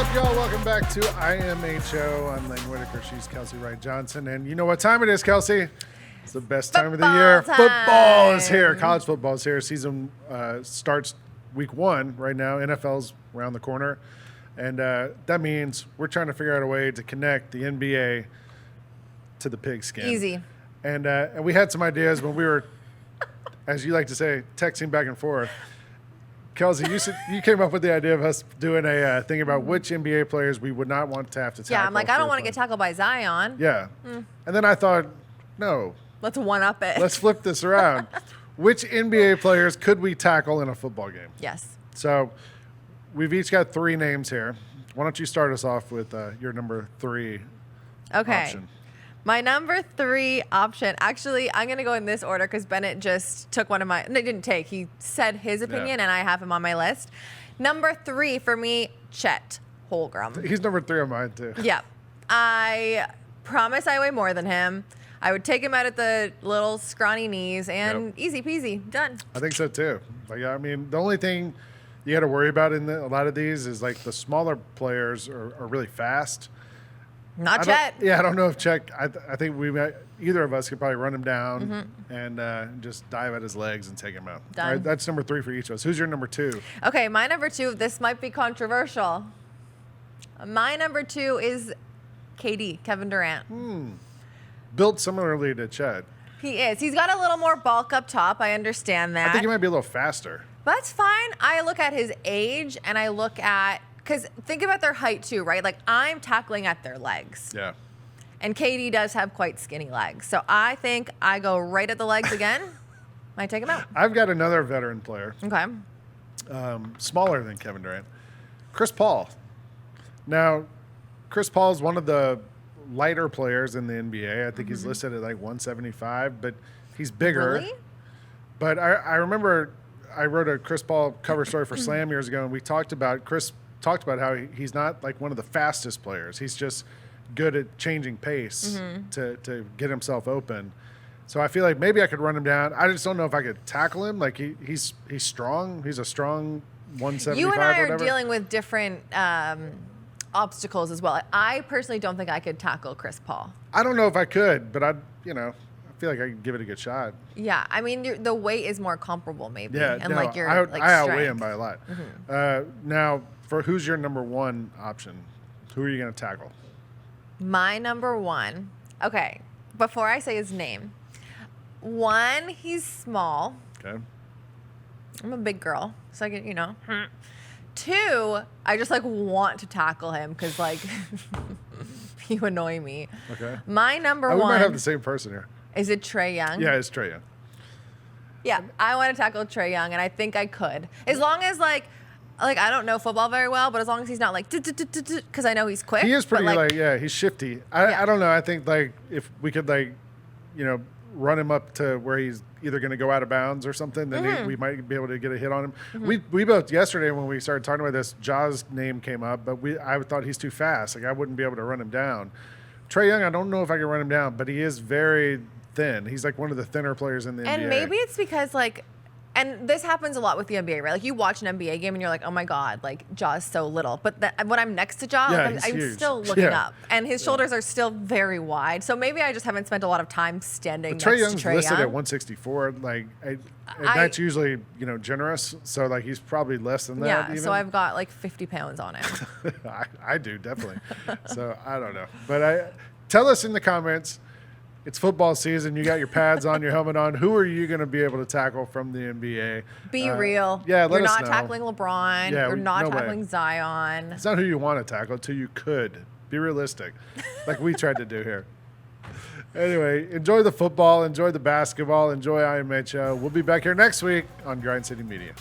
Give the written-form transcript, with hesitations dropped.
up, y'all? Welcome back to IMHO. I'm Lane Whitaker. She's Kelcey Wright-Johnson. And you know what time it is, Kelcey? It's the best time of the year. Time. Football is here. College football is here. Season starts week 1 right now. NFL's around the corner. And that means we're trying to figure out a way to connect the NBA to the pigskin. Easy. And we had some ideas when we were, as you like to say, texting back and forth. Kelcey, you came up with the idea of us doing a thing about which NBA players we would not want to have to tackle. Yeah, I'm like, I don't want to get tackled by Zion. Yeah. And then I thought, no. Let's one-up it. Let's flip this around. Which NBA players could we tackle in a football game? Yes. So we've each got 3 names here. Why don't you start us off with your number 3 option? My number 3 option, actually, I'm going to go in this order because Bennett just took one of my, no, he didn't take, he said his opinion and I have him on my list. Number 3 for me, Chet Holmgren. He's number 3 on mine too. Yeah. I promise I weigh more than him. I would take him out at the little scrawny knees and easy peasy, done. I think so too. Like, I mean, the only thing you got to worry about in a lot of these is like the smaller players are really fast. Not Chet. Yeah, I don't know if Chet. I think either of us could probably run him down and just dive at his legs and take him out. Done. All right, that's number 3 for each of us. Who's your number 2? Okay, my number 2, this might be controversial. My number 2 is KD, Kevin Durant. Built similarly to Chet. He is. He's got a little more bulk up top. I understand that. I think he might be a little faster. That's fine. I look at his age and I look at, because think about their height too, right? Like I'm tackling at their legs. Yeah. And KD does have quite skinny legs. So I think I go right at the legs again. I take him out. I've got another veteran player, Okay. smaller than Kevin Durant, Chris Paul. Now, Chris Paul is one of the lighter players in the NBA. I think he's listed at like 175, but he's bigger. Really? But I remember I wrote a Chris Paul cover story for Slam years ago, and Chris talked about how he's not like one of the fastest players. He's just good at changing pace to get himself open. So I feel like maybe I could run him down. I just don't know if I could tackle him. Like he's strong. He's a strong 175. You and I are whatever. dealing with different obstacles as well. I personally don't think I could tackle Chris Paul. I don't know if I could, but I feel like I could give it a good shot. Yeah, I mean the weight is more comparable maybe. Yeah, and no, like your I like outweigh him strength. by a lot. Now, for who's your number 1 option? Who are you going to tackle? My number 1. Okay, before I say his name. 1, he's small. Okay. I'm a big girl, so I get, 2, I just like want to tackle him because like you annoy me. Okay. My number We 1. might have the same person here. Is it Trae Young? Yeah, it's Trae Young. Yeah, I want to tackle Trae Young, and I think I could. As long as like I don't know football very well, but as long as he's not like because I know he's quick. He is pretty but, he's shifty. I don't know. I think like if we could run him up to where he's either going to go out of bounds or something, then we might be able to get a hit on him. We both yesterday when we started talking about this, Ja's name came up, but I thought he's too fast. Like I wouldn't be able to run him down. Trae Young, I don't know if I can run him down, but he is very thin. He's like one of the thinner players in the NBA. And maybe it's because and this happens a lot with the NBA, right? Like you watch an NBA game and you're like, oh my God, like Ja is so little. But when I'm next to Ja, Yeah, I'm huge. still looking Yeah. up. And his shoulders are still very wide. So maybe I just haven't spent a lot of time standing Trae next Young's to Trae listed Young. at 164. Like that's usually generous. So like he's probably less than that. Yeah, even. so I've got like 50 pounds on him. I do definitely. So I don't know, but tell us in the comments. It's football season. You got your pads on, your helmet on. Who are you going to be able to tackle from the NBA? Be real. Yeah, let You're us not know. tackling LeBron. Yeah, You're not no way. tackling Zion. It's not who you want to tackle, it's who you could. Be realistic, like we tried to do here. Anyway, enjoy the football, enjoy the basketball, enjoy IMHO. We'll be back here next week on Grind City Media.